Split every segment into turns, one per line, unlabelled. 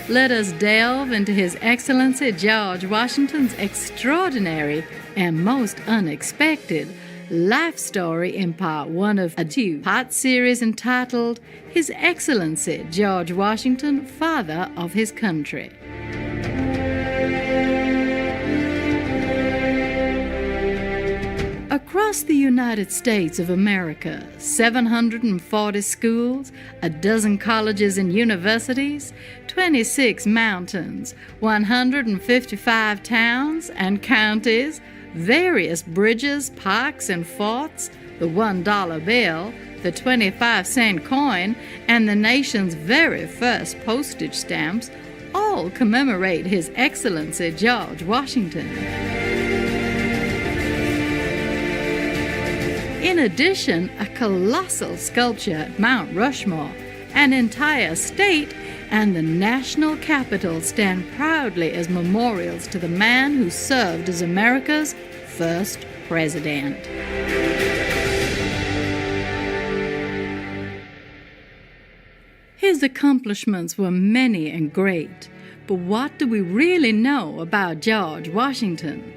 let us delve into His Excellency George Washington's extraordinary and most unexpected life story in part one of a two-part series entitled His Excellency George Washington, Father of His Country. Across the United States of America, 740 schools, a dozen colleges and universities, 26 mountains, 155 towns and counties, various bridges, parks, and forts, the $1 bill, the 25-cent coin, and the nation's very first postage stamps all commemorate His Excellency George Washington. In addition, a colossal sculpture at Mount Rushmore, an entire state, and the national Capitol stand proudly as memorials to the man who served as America's first president. His accomplishments were many and great, but what do we really know about George Washington?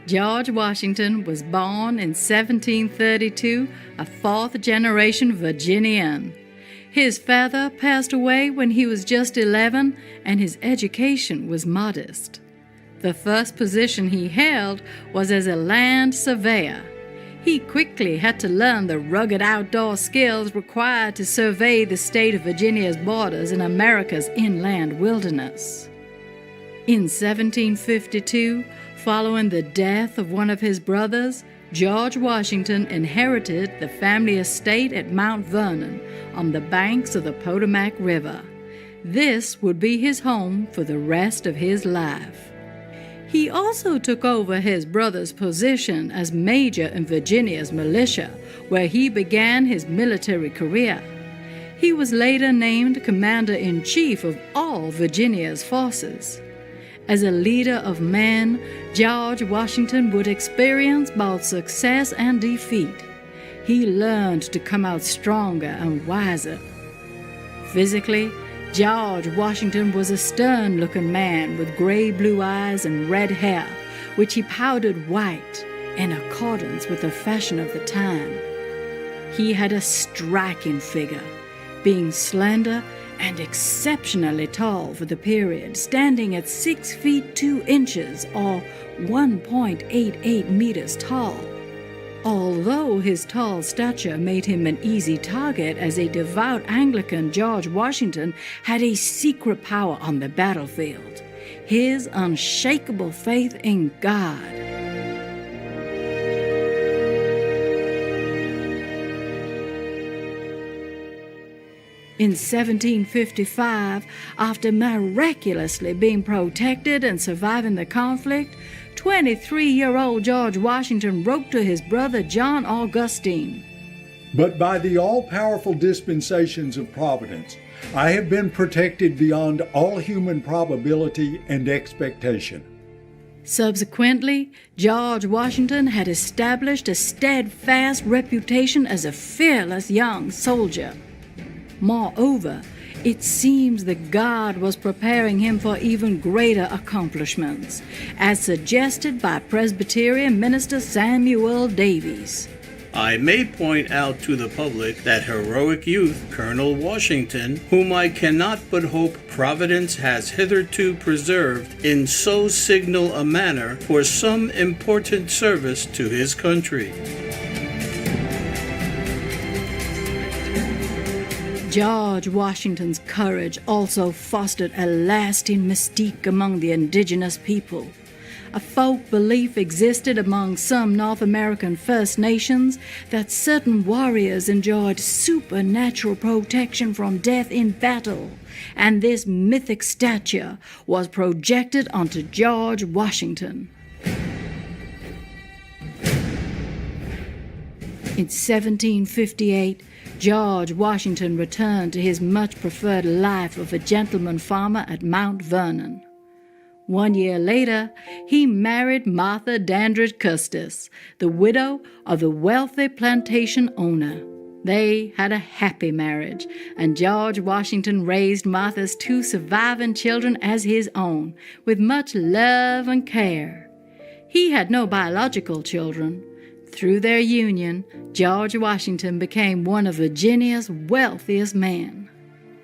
George Washington was born in 1732, a fourth-generation Virginian. His father passed away when he was just 11, and his education was modest. The first position he held was as a land surveyor. He quickly had to learn the rugged outdoor skills required to survey the state of Virginia's borders in America's inland wilderness. In 1752, following the death of one of his brothers, George Washington inherited the family estate at Mount Vernon on the banks of the Potomac River. This would be his home for the rest of his life. He also took over his brother's position as major in Virginia's militia, where he began his military career. He was later named Commander-in-Chief of all Virginia's forces. As a leader of men, George Washington would experience both success and defeat. He learned to come out stronger and wiser. Physically, George Washington was a stern-looking man with gray-blue eyes and red hair, which he powdered white in accordance with the fashion of the time. He had a striking figure, being slender and exceptionally tall for the period, standing at 6 feet 2 inches or 1.88 meters tall. Although his tall stature made him an easy target as a devout Anglican, George Washington had a secret power on the battlefield: his unshakable faith in God. In 1755, after miraculously being protected and surviving the conflict, 23-year-old George Washington wrote to his brother John Augustine,
"But by the all-powerful dispensations of Providence, I have been protected beyond all human probability and expectation."
Subsequently, George Washington had established a steadfast reputation as a fearless young soldier. Moreover, it seems that God was preparing him for even greater accomplishments, as suggested by Presbyterian minister Samuel Davies.
I may point out to the public that heroic youth, Colonel Washington, whom I cannot but hope Providence has hitherto preserved in so signal a manner for some important service to his country.
George Washington's courage also fostered a lasting mystique among the indigenous people. A folk belief existed among some North American First Nations that certain warriors enjoyed supernatural protection from death in battle, and this mythic stature was projected onto George Washington. In 1758, George Washington returned to his much-preferred life of a gentleman farmer at Mount Vernon. 1 year later, he married Martha Dandridge Custis, the widow of the wealthy plantation owner. They had a happy marriage, and George Washington raised Martha's 2 surviving children as his own, with much love and care. He had no biological children. Through their union, George Washington became one of Virginia's wealthiest men.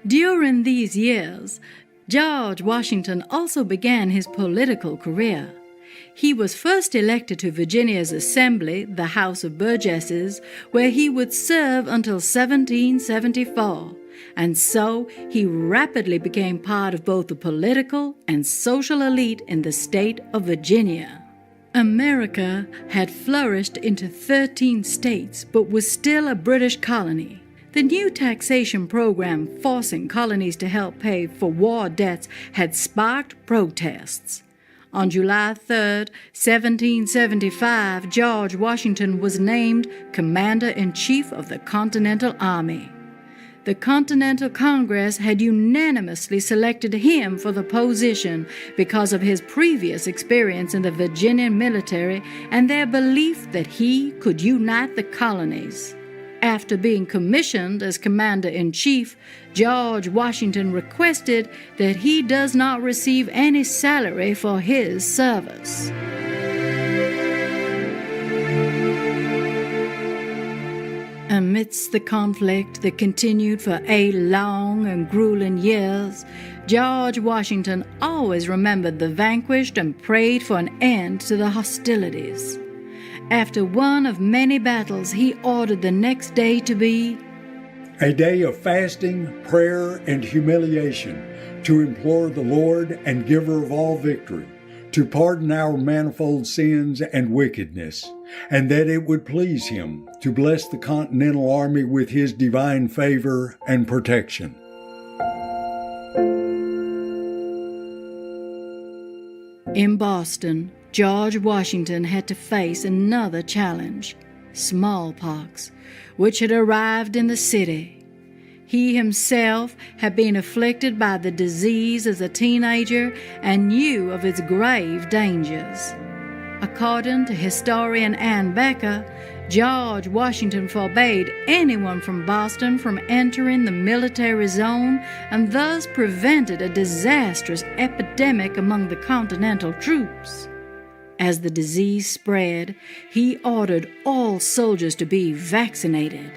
During these years, George Washington also began his political career. He was first elected to Virginia's Assembly, the House of Burgesses, where he would serve until 1774, and so he rapidly became part of both the political and social elite in the state of Virginia. America had flourished into 13 states, but was still a British colony. The new taxation program forcing colonies to help pay for war debts had sparked protests. On July 3, 1775, George Washington was named Commander-in-Chief of the Continental Army. The Continental Congress had unanimously selected him for the position because of his previous experience in the Virginian military and their belief that he could unite the colonies. After being commissioned as Commander-in-Chief, George Washington requested that he does not receive any salary for his service. Amidst the conflict that continued for 8 long and grueling years, George Washington always remembered the vanquished and prayed for an end to the hostilities. After one of many battles, he ordered the next day to be
a day of fasting, prayer, and humiliation, to implore the Lord and giver of all victory, to pardon our manifold sins and wickedness, and that it would please him to bless the Continental Army with his divine favor and protection.
In Boston, George Washington had to face another challenge, smallpox, which had arrived in the city. He himself had been afflicted by the disease as a teenager and knew of its grave dangers. According to historian Ann Becker, George Washington forbade anyone from Boston from entering the military zone and thus prevented a disastrous epidemic among the Continental troops. As the disease spread, he ordered all soldiers to be vaccinated.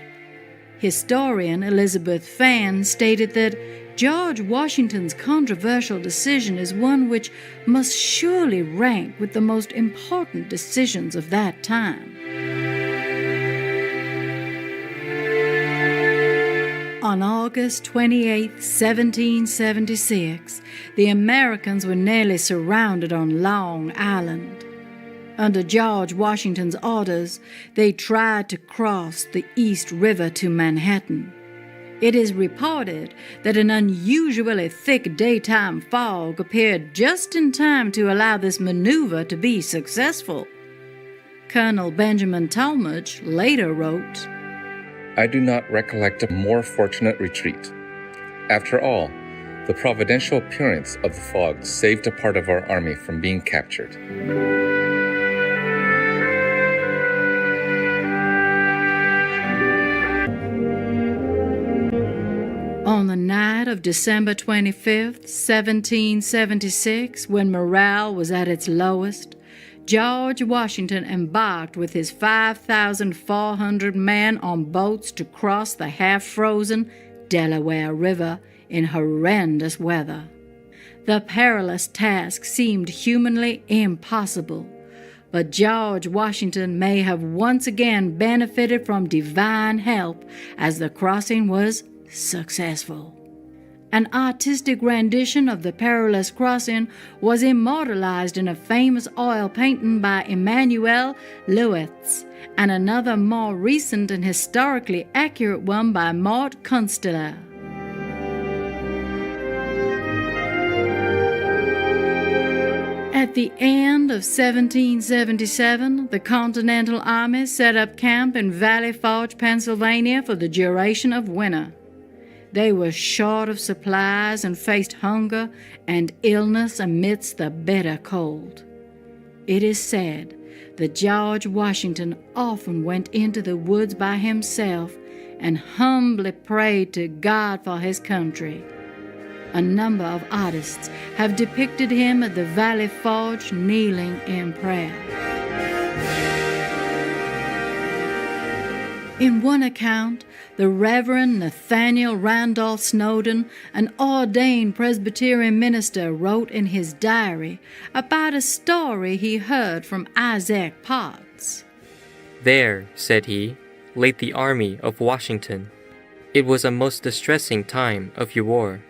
Historian Elizabeth Fan stated that George Washington's controversial decision is one which must surely rank with the most important decisions of that time. On August 28, 1776, the Americans were nearly surrounded on Long Island. Under George Washington's orders, they tried to cross the East River to Manhattan. It is reported that an unusually thick daytime fog appeared just in time to allow this maneuver to be successful. Colonel Benjamin Talmadge later wrote,
I do not recollect a more fortunate retreat. After all, the providential appearance of the fog saved a part of our army from being captured.
On the night of December 25th, 1776, when morale was at its lowest, George Washington embarked with his 5,400 men on boats to cross the half-frozen Delaware River in horrendous weather. The perilous task seemed humanly impossible, but George Washington may have once again benefited from divine help as the crossing was successful. An artistic rendition of the perilous crossing was immortalized in a famous oil painting by Emmanuel Leutz, and another more recent and historically accurate one by Mort Constiller. At the end of 1777, the Continental Army set up camp in Valley Forge, Pennsylvania for the duration of winter. They were short of supplies and faced hunger and illness amidst the bitter cold. It is said that George Washington often went into the woods by himself and humbly prayed to God for his country. A number of artists have depicted him at the Valley Forge kneeling in prayer. In one account, the Reverend Nathaniel Randolph Snowden, an ordained Presbyterian minister, wrote in his diary about a story he heard from Isaac Potts.
"There," said he, "lay the army of Washington. It was a most distressing time of your war,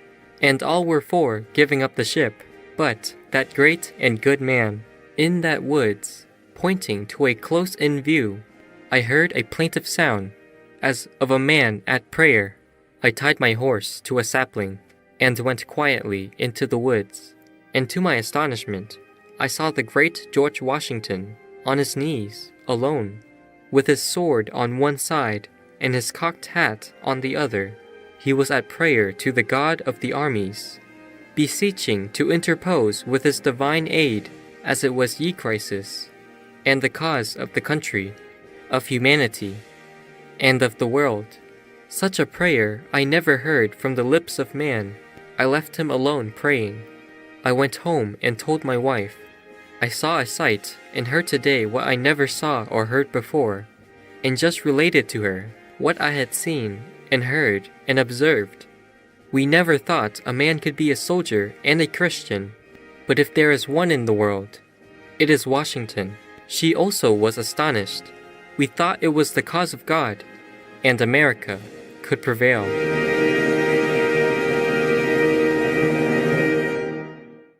and all were for giving up the ship. But that great and good man, in that woods, pointing to a close-in view, I heard a plaintive sound, as of a man at prayer. I tied my horse to a sapling, and went quietly into the woods, and to my astonishment, I saw the great George Washington on his knees, alone, with his sword on one side and his cocked hat on the other. He was at prayer to the God of the armies, beseeching to interpose with his divine aid, as it was ye crisis, and the cause of the country, of humanity, and of the world. Such a prayer I never heard from the lips of man. I left him alone praying. I went home and told my wife. I saw a sight and heard today what I never saw or heard before, and just related to her what I had seen and heard and observed. We never thought a man could be a soldier and a Christian, but if there is one in the world, it is Washington." She also was astonished. We thought it was the cause of God, and America could prevail.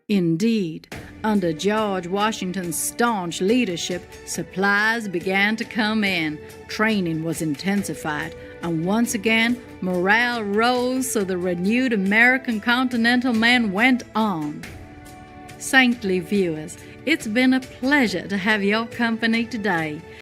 Indeed, under George Washington's staunch leadership, supplies began to come in, training was intensified, and once again, morale rose so the renewed American Continental Man went on. Saintly viewers, it's been a pleasure to have your company today.